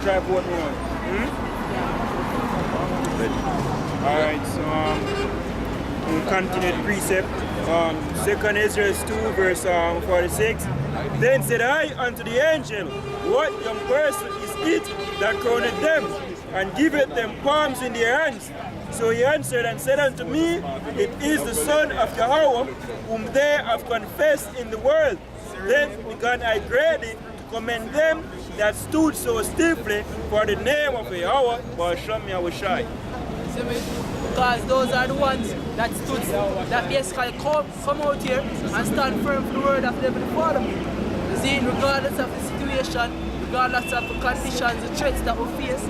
Try vote one. Alright, so we'll continue the precept. 2 Ezra 2 verse 46. Then said I unto the angel, what young person is it that crowned them, and giveth them palms in their hands? So he answered and said unto me, it is the son of Yahweh, whom they have confessed in the world. Then began I greatly to commend them that stood so stiffly for the name of Yahweh, but Hashem Yahushai. Because those are the ones that stood, that basically come out here and stand firm for the word of the Heavenly Father. You see, regardless of the situation, regardless of the conditions, the threats that we face,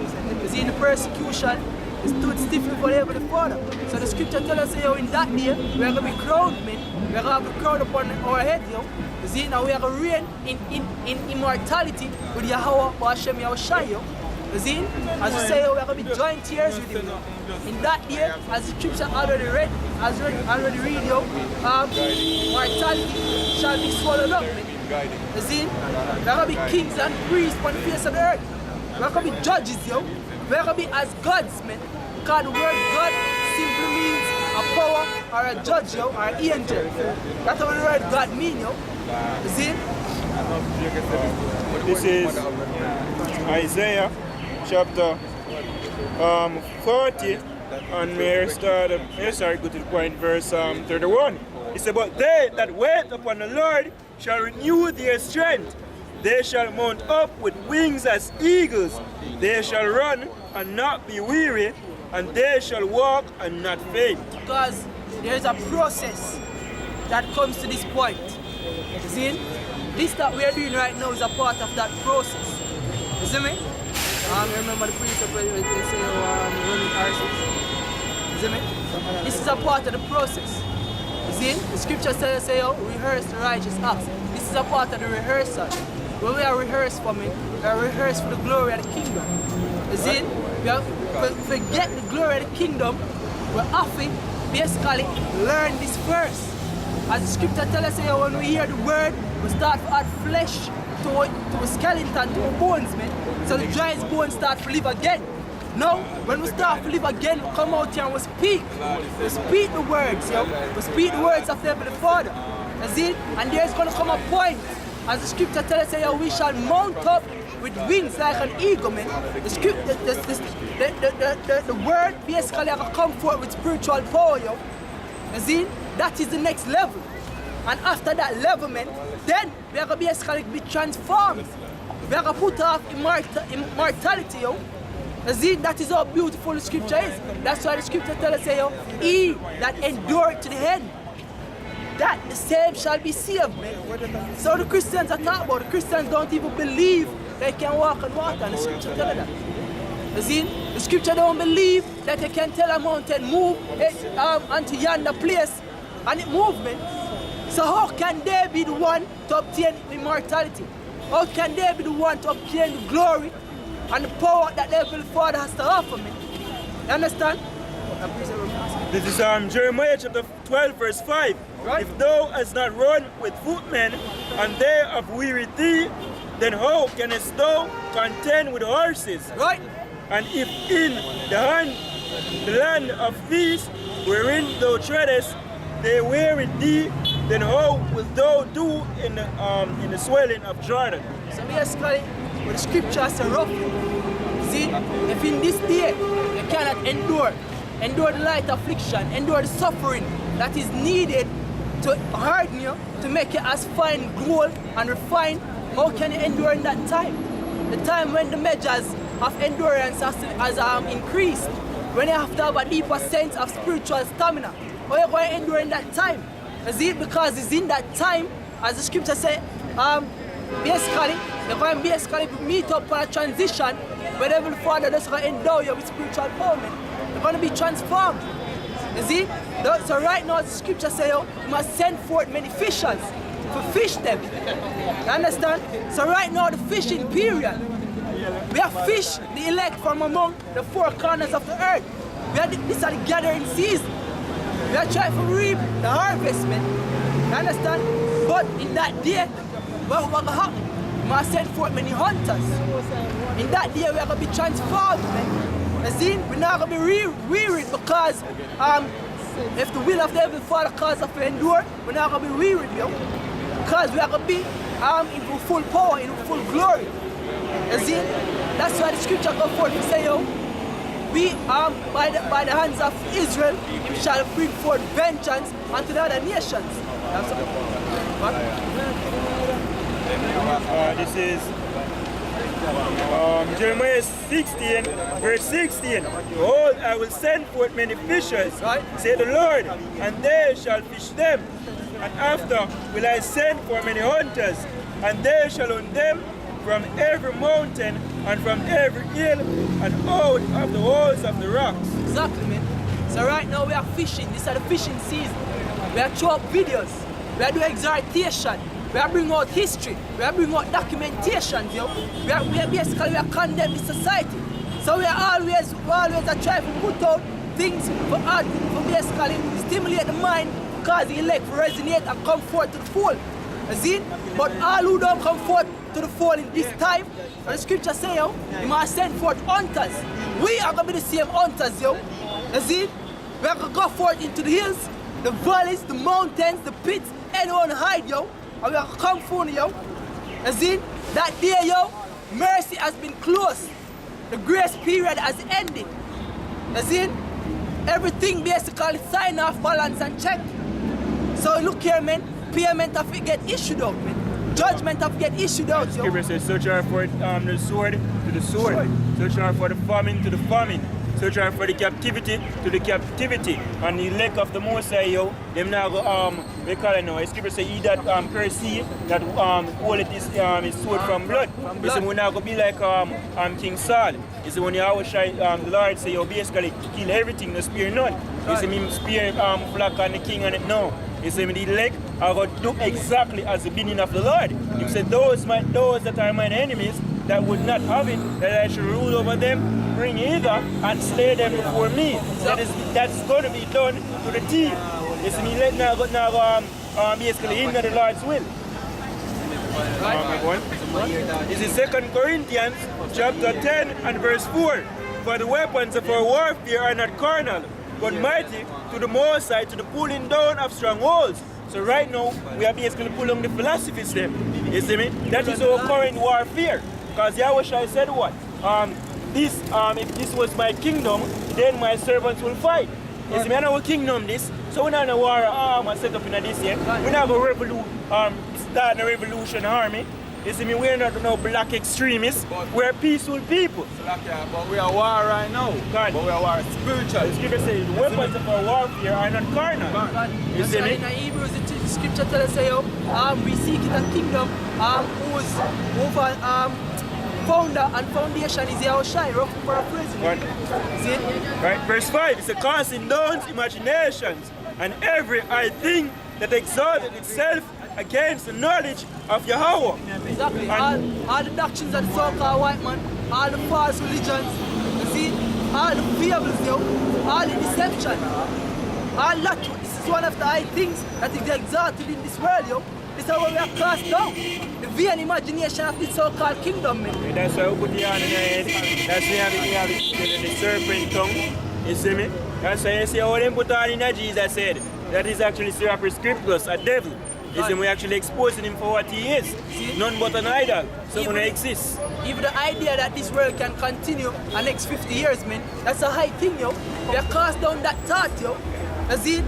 you see, the persecution, we stood stiffly for the Heavenly Father. So the scripture tells us, in that day, we are going to be crowned, men. We are going to have the crown upon our head, You see, now we are going to reign in immortality with Yahweh, Hashem Yahushai, You see, as we say, we are going to be joint heirs with Him. In that day, as the scripture already read, mortality shall be swallowed up. You see, we are going to be kings and priests on the face of the earth. We are going to be judges, We are going to be as gods, man. Because the word God simply means a power or a judge, or an angel. That's what the word God means, You see? This is Isaiah chapter 40, and we start, go to the point, verse 31. It says, but they that wait upon the Lord shall renew their strength. They shall mount up with wings as eagles. They shall run and not be weary, and they shall walk and not faint. Because there is a process that comes to this point. You see? This that we are doing right now is a part of that process. You see me? Remember the precept where they say running horses? You see me? This is a part of the process. You see? The scripture says, rehearse the righteous acts. This is a part of the rehearsal. When we are rehearsed for it, we are rehearsed for the glory of the kingdom. You see? We have forget the glory of the kingdom. We have to basically learn this first. As the scripture tells us, when we hear the word, we start to add flesh to a skeleton, to our bones, man. So the dry bones start to live again. Now, when we start to live again, we come out here and we speak. We speak the words, We speak the words of the Heavenly Father. You see? And there's going to come a point, as the scripture tells us, we shall mount up with wings like an eagle, man. The word basically have come forth with spiritual power, You see? That is the next level. And after that level, man, then we are going to basically be transformed. We are going to put off immortality, You see? That is how beautiful the scripture is. That's why the scripture tells us, he that endureth to the end, that the same shall be saved, man. So the Christians are talking about, the Christians don't even believe they can walk on water, and the scripture tells that. You see, the scripture don't believe that they can tell a mountain move unto yonder place, and it moves, man. So how can they be the one to obtain immortality? How can they be the one to obtain the glory and the power that the Heavenly Father has to offer, man? You understand? This is Jeremiah chapter 12 verse 5. Right. If thou hast not run with footmen, and they have wearied thee, then how canst thou contend with horses? Right. And if in the land of peace, wherein thou treadest, they weary thee, then how wilt thou do in the swelling of Jordan? So basically, what the scripture says roughly, see, if in this day you cannot endure the light affliction, endure the suffering that is needed to harden you, to make you as fine gold and refined, how can you endure in that time? The time when the measures of endurance has increased, when you have to have a deeper sense of spiritual stamina. How are you going to endure in that time? Is it because it's in that time, as the scripture says, basically, you're going to basically meet up on a transition where the Heavenly Father is going to endow you with spiritual empowerment. You're going to be transformed. You see? So right now, the scripture says, you must send forth many fishers to fish them. You understand? So right now, the fishing period, we have fished the elect from among the four corners of the earth. This is the gathering season. We are trying to reap the harvest, man. You understand? But in that day, what will happen? must send forth many hunters. In that day, we are going to be transformed, man. You see, we're not going to be wearied because if the will of the Heavenly Father cause us to endure, we're not going to be wearied, yo. Because we are going to be in full power, in full glory. You see, that's why the scripture goes forth to say, yo, we by the hands of Israel, we shall bring forth vengeance unto the other nations. This is Jeremiah 16, verse 16. Behold, I will send forth many fishers, said the Lord, and they shall fish them. And after will I send for many hunters, and they shall hunt them from every mountain and from every hill and out of the holes of the rocks. Exactly, man. So right now we are fishing. This is the fishing season. We are throwing up videos. We are doing exhortation. We are bringing out history. We are bringing out documentation. You know? We are basically condemning the society. So we are always trying to put out things for basically stimulate the mind, cause the elect to resonate and come forth to the fold. You see? But all who don't come forth to the fold in this time, and the scripture say, yo, you must send forth hunters. We are going to be the same hunters, yo. You see? We are going to go forth into the hills, the valleys, the mountains, the pits, anyone hide, yo. And we are going to come forth, yo. You see? That day, yo, mercy has been closed. The grace period has ended. You see? Everything basically sign off, balance and check. So look here, man, payment of it get issued out, man. Judgment of get issued out, yo. Scripture says, search out for the sword to the sword. Search out for the famine to the famine. Search out for the captivity to the captivity. And the elect of the Most High, yo, them now go, we call it now, the scripture say, he that curse that hold his sword from blood. You see, we're not going to be like King Saul. You see, when you always try, the Lord say, you basically kill everything, no spare none. You see, me spare flock and the king and it, no. You see, the elect are going to do exactly as the bidding of the Lord. He said, those that are mine enemies, that would not have it, that I should rule over them, bring hither and slay them before me. That's going to be done to the T. You see, the elect now basically hinder the Lord's will. This is 2 Corinthians chapter 10 and verse 4. For the weapons of our warfare are not carnal, but mighty to the Most High, to the pulling down of strongholds. So right now, we are basically pulling the philosophies them. You see me? That is our current warfare. Because Yahweh said what? If this was my kingdom, then my servants will fight. You see me? I know our kingdom this. So we're not in a war set up in this year. We're not going to start a revolution army. You see me, we're not no black extremists, we're peaceful people. But we are war right now. God. But we are war spiritual. The scripture says the weapons of our warfare are not carnal. You see me? In Hebrews, the scripture tells us, we seek in a kingdom whose founder and foundation is Yahushua, rough for a president. See? Right, verse 5, it's a casting down imaginations and every high thing that exalted itself against the knowledge of Yahweh. Exactly. All the doctrines of the so-called white man, all the false religions, you see, all the fables, all the deception, all that. This is one of the high things that is exalted in this world, yo. This is how we are cast down. The vain imagination of this so-called kingdom, man. That's why we put the hand in your head. That's why you have the serpent tongue. You see me? That's why you see how them put on in Jesus said. That is actually Serapis Scriptus, a devil. You see, we're actually exposing him for what he is. See? None but an idol. So when he exists. Even the idea that this world can continue the next 50 years, man, that's a high thing, yo. We are cast down that thought, yo. As in,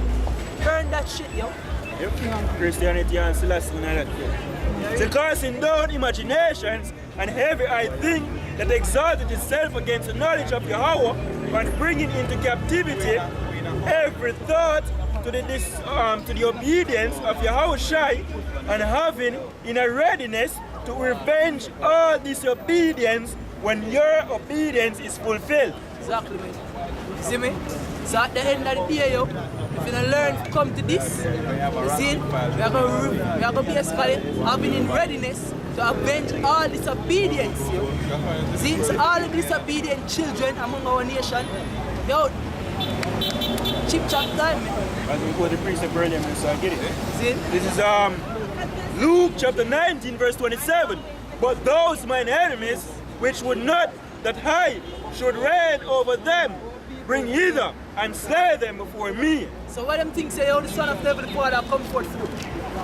burn that shit, yo. Yep. Christianity and Celestia and all that. So casting down imaginations and every high thing that exalted itself against the knowledge of Yahweh and bringing into captivity every thought to the obedience of Yahushua and having in a readiness to revenge all disobedience when your obedience is fulfilled. Exactly, man. You see me? So at the end of the day, yo, if you don't learn to come to this, you see, we are going to be having in readiness to avenge all disobedience, yo. You see, so all the disobedient children among our nation, yo, chip chop time, man. As we go to the precept earlier, so I get it. See? This is Luke chapter 19, verse 27. But those mine enemies, which would not that I should reign over them, bring hither and slay them before me. So what them things say, how the son of the Heavenly Father come forth through?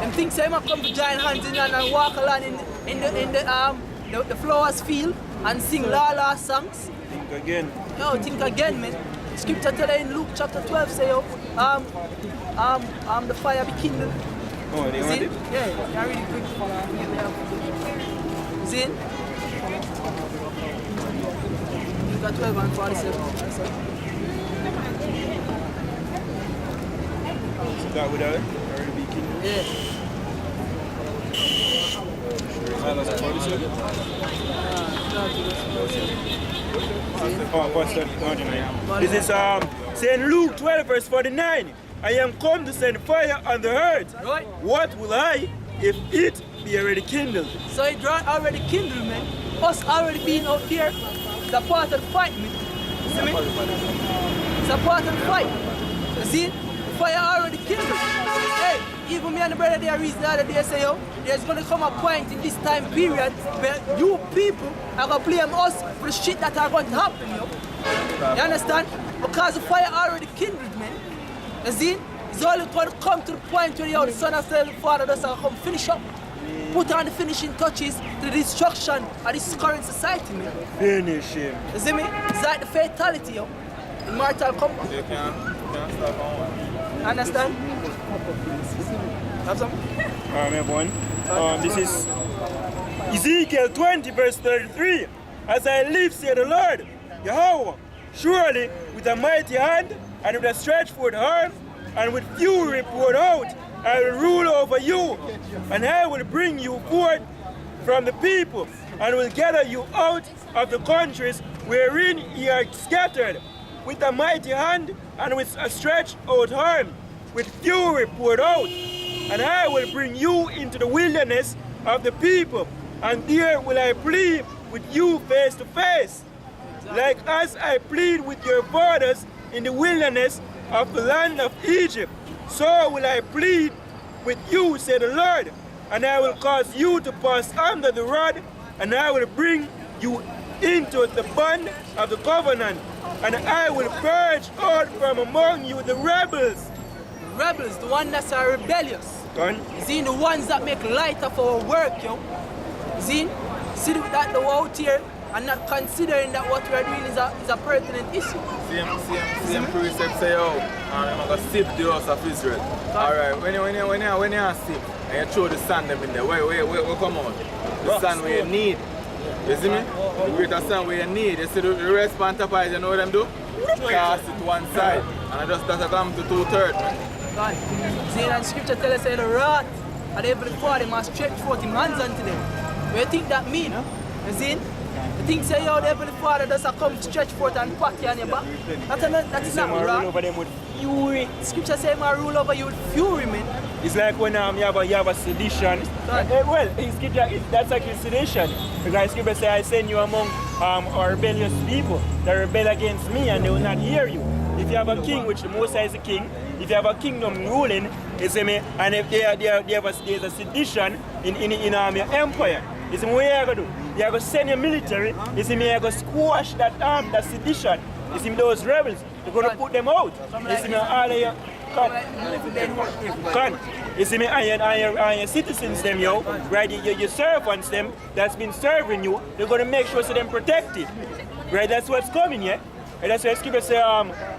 Them things say, him come to join hands in and walk along in the flowers field and sing la songs. Think again. No, think again, man. Scripture tell you in Luke chapter 12 say, the fire be kindled. Oh, they want it? Yeah, I read it quick. See it? Luke 12 and 47. Start with that. Already be king. Yeah. This is saying Luke 12 verse 49. I am come to send fire on the earth. Right. What will I if it be already kindled? So it already kindled, man. Us already being out there, it's a part of the fight, man. You see me? It's a part of the fight. You see? The fire already kindled. Hey, even me and the brother there reason the other day say, yo, there's gonna come a point in this time period where you people are gonna blame us for the shit that are going to happen, yo. You understand? Because the fire already kindled, man. You see? It's only going to come to the point where the son of the Father does come finish up. Put on the finishing touches to the destruction of this current society, man. Finish him. You see me? It's like the fatality, yo. In Mortal Kombat. You can't stop on one. Understand? Have some? Everyone. This is Ezekiel 20 verse 33. As I live, say the Lord, Yahweh, surely with a mighty hand and with a stretched forth arm and with fury poured out, I will rule over you, and I will bring you forth from the people, and will gather you out of the countries wherein ye are scattered, with a mighty hand and with a stretched out arm, with fury poured out. And I will bring you into the wilderness of the people, and there will I plead with you face to face, like as I plead with your fathers in the wilderness of the land of Egypt. So will I plead with you, said the Lord, and I will cause you to pass under the rod, and I will bring you into the bond of the covenant, and I will purge out from among you the rebels. Rebels, the ones that are rebellious. See, the ones that make light of our work, yo. See that the out here and not considering that what we are doing is a pertinent issue. Same precept say, oh, I'm going to sip the house of Israel. Alright, when you sip and you throw the sand them in there, where come on? The sand where you need. You see me? The greater sand where you need. You see the rest on top of it, you know what them do? Cast it one side. And I just doesn't come to 2/3, man. God. See, and scripture tells us that the wrath of the Heavenly Father must stretch forth his hands unto them. What do you think that mean? You see? The thing say, yo, the Heavenly Father does come to stretch forth and pat you on your back. That is not wrong. Rule over them with fury. Scripture says, I rule over you with fury, man. It's like when you have a sedition. Well, in scripture, that's actually sedition. Because scripture says, I send you among our rebellious people that rebel against me and they will not hear you. If you have a king, which the Most High is a king, if you have a kingdom ruling, you see me, and if there's a sedition in your empire, you see me, what you are going to do? You are going to send your military, you see me, you are going to squash that sedition. You see me, those rebels, you're going to put them out. You see me, all of your you see me, and your citizens them, yo, right, your servants them, that's been serving you, they're going to make sure so them protected. Right, that's what's coming, yeah? And that's why Scripture says,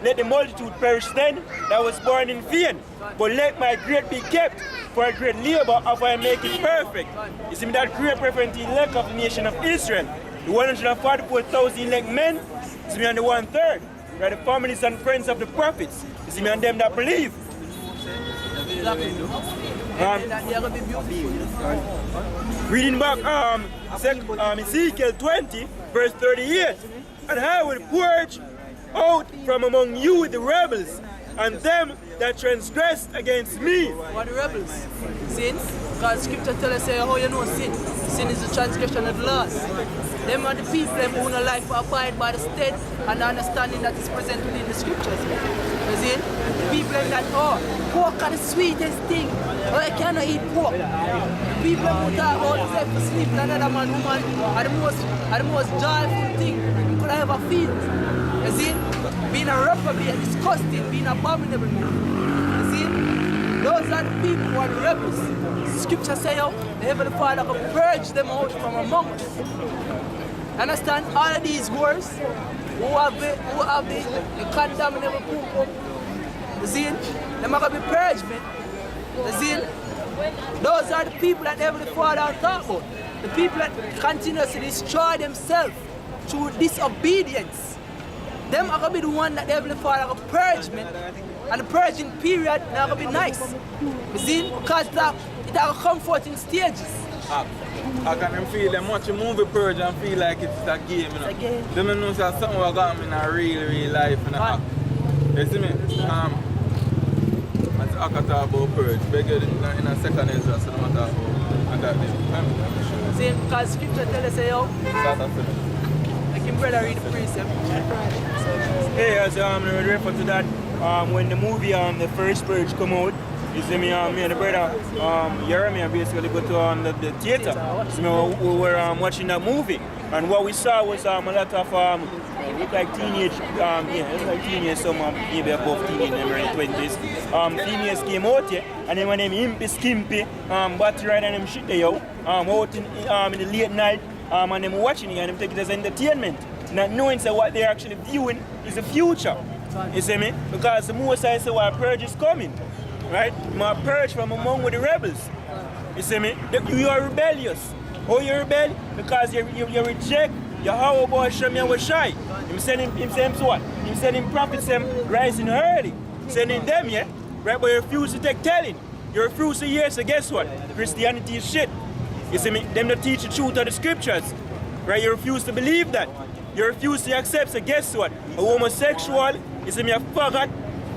let the multitude perish then that was born in vain, but let my great be kept for a great labor of I make it perfect. You see me, that great reference to the elect of the nation of Israel, the 144,000 elect men, you see me, and the 1/3, right, the families and friends of the prophets, you see me, and them that believe. Reading back Ezekiel 20, verse 38, and I will purge out from among you the rebels and them that transgressed against me. What the rebels? Sins? Because scripture tells us, how you know sin? Sin is the transgression of the laws. Them are the people who don't like to abide by the state and the understanding that is present within the scriptures. You see? The people that, pork are the sweetest thing. Oh, you cannot eat pork. The people who talk about sex for sleep with another man, woman, are the most joyful thing you could ever feel. You see? Being a reprobate, disgusting, being abominable. You see? Those are the people who are the rebels. Scripture says, the Heavenly Father will purge them out from among us. Understand? All of these words who have the condemnable people, you see? They're not going to be purged, man. You see? Those are the people that the Heavenly Father talk about. The people that continuously destroy themselves through disobedience. Them are going to be the one that the Heavenly Father will purge, man. And the purging period now going to be nice. You see? Because it has comforting stages. I can feel them watch a movie purge and feel like it's a game. You know? It's a game. Them know that something will come in a real life. You know? You see me? As I can talk about purge, bigger in a second is just what I talk about. That see, because scripture tells us, yo, I can brother read the precept. Hey, as we refer to that, when the movie the first purge come out, you see me and the brother Jeremy basically go to the theater. So we were watching that movie, and what we saw was a lot of look like teenage, it's like teenage, some maybe above teenage, in their 20s. Females came out here, and then when them impy, skimpy, battery ride and them shit they out in the late night, and them watching it and them take it as entertainment, not knowing so what they're actually viewing is the future. You see me? Because the Most High say what purge is coming, right? My purge from among with the rebels. You see me? You are rebellious. Oh, you rebel because you reject your how about Shemia was shy. Him sending what? Him sending prophets them rising early. Sending them, yeah? Right, but you refuse to take telling. You refuse to hear, so guess what? Christianity is shit. You see me? Them that teach the truth of the scriptures. Right? You refuse to believe that. You refuse to accept, so guess what? A homosexual, you see me, a faggot,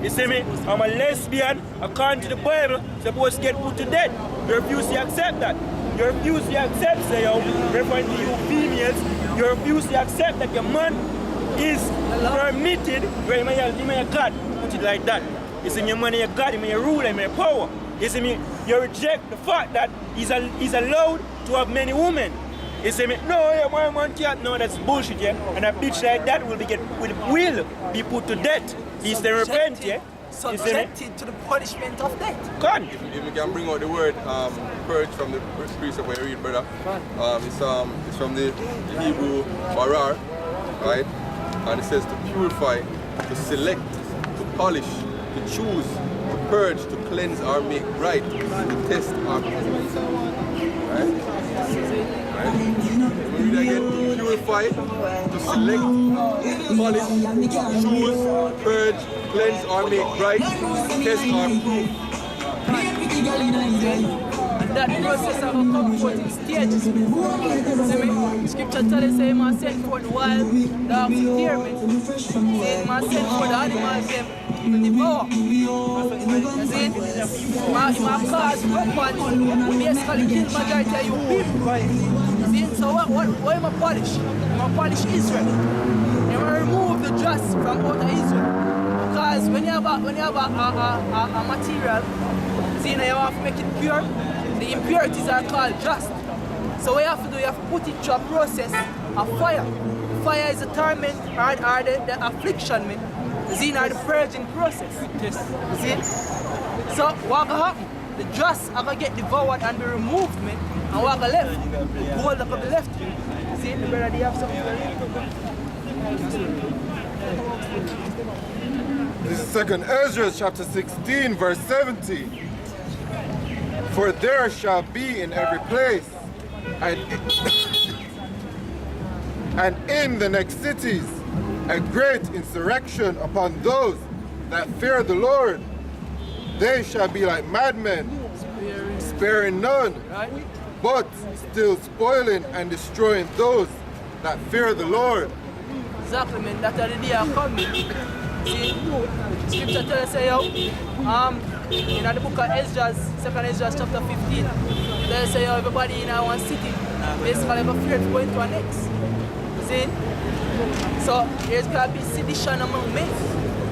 you see me, I'm a lesbian, according to the Bible, supposed to get put to death. You refuse to accept that. You refuse to accept, say, referring to you females, you refuse to accept that your man is permitted, well, you may a God, put it like that. You see me, your man is a God, you may a ruler, you may a power. You see me, you reject the fact that he's allowed to have many women. You see me, no, yeah, my man can't, no, that's bullshit, yeah. And a bitch like that will be put to death. He's the repent, yeah. Subjected to the punishment of death. Come. If we can bring out the word purge from the precept where you read, brother. It's from the Hebrew barar, right? And it says to purify, to select, to polish, to choose, to purge, to cleanse or make bright, to test or prove. Right? We read again, to purify, to select, polish, choose, purge, cleanse or make bright, test or prove. And that process of a comforting stages. Scripture tells us, say, man sent for the wild dogs to hear me. Say, man sent for the animals to devour. You see? Man cause weapons basically kill majority of you people. See? So what am I polish? I'm polish Israel. You will remove the dross from out of Israel. Because when you have a material, see, you have to make it pure. The impurities are called just. So what you have to do, you have to put it through a process of fire. Fire is the torment or the affliction, man. You see, or the purging process. You see? So what will happen? The dross are going to get devoured and be removed, man. And what will left? The gold will be left. You see, the brother, do you have something? This is 2nd Ezra chapter 16, verse 17. For there shall be in every place and in the next cities a great insurrection upon those that fear the Lord. They shall be like madmen, sparing none, but still spoiling and destroying those that fear the Lord. Exactly, man. That's the day of coming. See, scripture tells us, in the book of Ezra, 2nd Ezra chapter 15, they say everybody in our city basically have a fear to go into our next. See? So there's going to be sedition among men.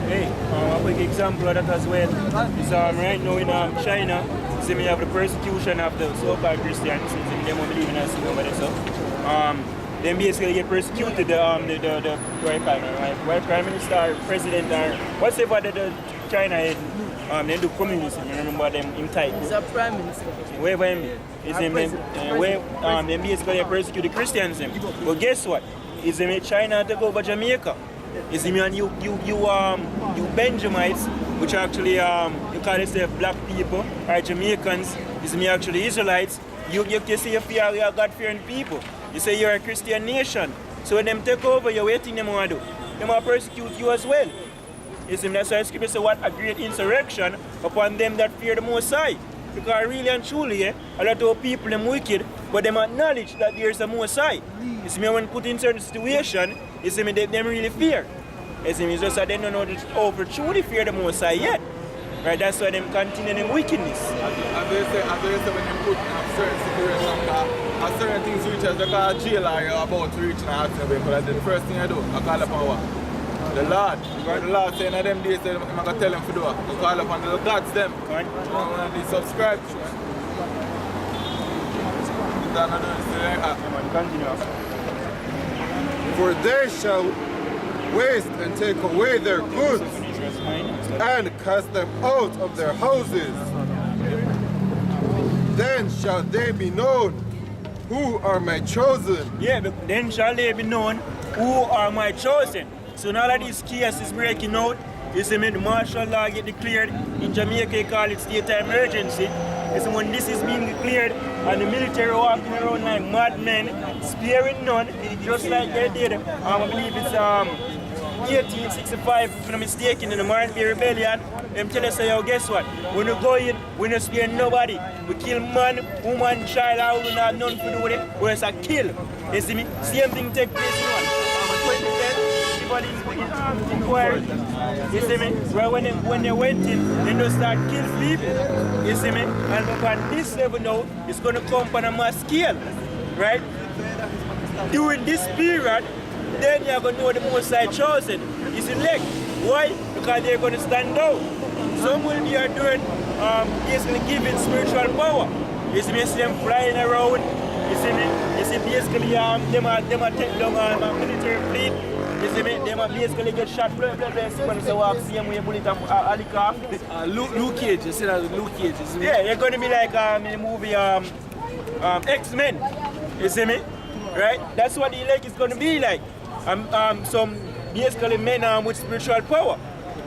Hey, a quick example of that as well is right now in China, see me have the persecution of the so-called Christians, see them believe in us over there, so them basically get persecuted, the white prime minister or president or whatever the China had, they do communism, you remember them in type. He's a prime minister. Wherever him is them basically they persecute the Christians them. But guess what? Is them China take over Jamaica. Is them and you Benjamites, which actually you call yourself black people or Jamaicans, is me actually Israelites, you say you are God-fearing people. You say you're a Christian nation. So when them take over, you're waiting them want to do. They want to persecute you as well. You see, that's why the scripture says what a great insurrection upon them that fear the Most High. Because really and truly, a lot of people them wicked, but them acknowledge that there's a Most High. You see, when put in certain situation, you see, them really fear. You see, it's just that they don't know over truly fear the Most High yet. Right, that's why them continue them wickedness. As they say when they put in certain situations, certain things which as they call jail or you're about to reach an accident, because the first thing I do, I call upon what? The Lord. Because the Lord saying in them days, I'm going to tell them to do it. I call upon the gods them. And they subscribe to it. For they shall waste and take away their goods and cast them out of their houses. Then shall they be known who are my chosen. Yeah, but then shall they be known who are my chosen. So now that this chaos is breaking out, you see the martial law get declared. In Jamaica they call it state of emergency. You see when this is being declared and the military walking around like madmen, sparing none, just like they did, I believe it's 1865, if I'm not mistaken, in the Marine Bay Rebellion. Them tell us, yo, guess what? When you go in, we don't spare nobody. We kill man, woman, child, I will not none to do with it. But it's a kill. You see me? Same thing take place in inquiry. You see me? Well, when they went in, they don't start kill people. You see me? And upon this level now, it's going to come on a mass scale. Right? During this period, then you're going to know the Most High chosen is elect. Why? Because they're going to stand out. Some will be doing, basically giving spiritual power. You see them flying around. You see me? You see basically them are take down military fleet. You see me? Them are basically get shot. Blah, blah, blah. See when they walk, see them with a bullet of helicopter. Luke Cage, you see that with Luke Cage. Yeah, they're going to be like in the movie X-Men. You see me? Right? That's what the elect is going to be like. Some basically men with spiritual power.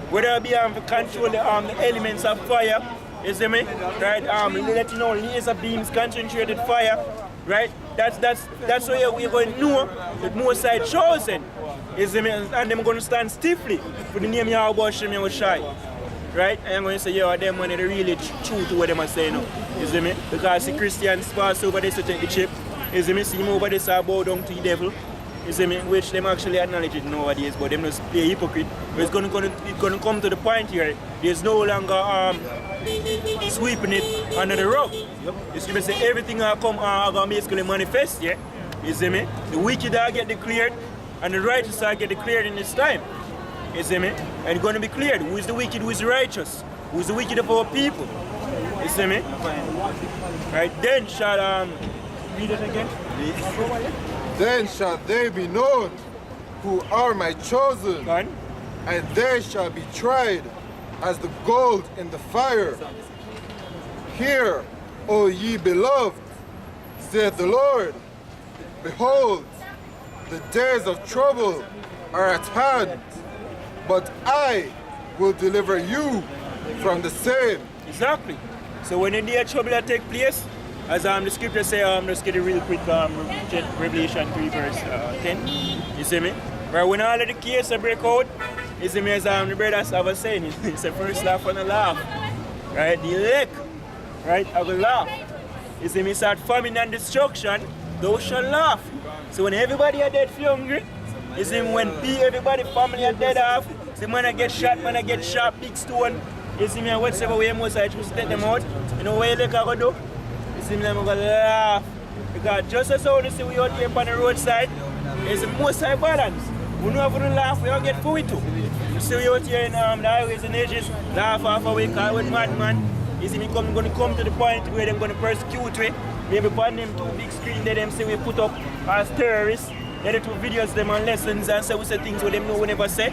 Whether it be to control the elements of fire, you see me? Right? Let you know laser beams, concentrated fire. Right? That's why we're going to know that Most High chosen. You see me? And them going to stand stiffly for the name Yahweh Shem Yahushai. Right? And I'm going to say, yo, them money they really true to what them are saying now. You see me? Because the Christians pass over this to take the chip. You see me? See them over this bow down to the devil. You see me? Which them actually acknowledge it nowadays, but them just play hypocrite. But it's going to come to the point here. There's no longer sweeping it under the rug. Yep. You see me? Say everything are going to basically manifest, yeah? You see me? The wicked are get declared and the righteous are get declared in this time. You see me? And it's going to be cleared. Who is the wicked, who is the righteous? Who is the wicked of our people? You see me? Right, then shall read it again. Then shall they be known who are my chosen, and they shall be tried as the gold in the fire. Hear, O ye beloved, saith the Lord, behold, the days of trouble are at hand, but I will deliver you from the same. Exactly. So when the day of trouble that take place, as the scripture say, just get it real quick, Revelation 3 verse 10, you see me? Right, when all of the chaos break out, you see me, as the brothers have saying, it's the first laugh and a laugh. Right, the elect, right, I will laugh. You see me, start famine and destruction, thou shalt laugh. So when everybody are dead for hungry, you see me, when everybody, family are dead off, see man I get shot, man I get shot, big stone, you see me, and whatever way Most High just take them out, you know what you look at go do? see me, I'm gonna laugh. Because just as how you see we out here on the roadside, it's the most high balance. We don't have to laugh, we don't get food with too. You see we out here in the highways and edges, laugh off away, call with madman. You see me going to come to the point where they're going to persecute we. Maybe on them 2 big screen there, them say we put up as terrorists. They do videos them on lessons and say we say things what them know we never say.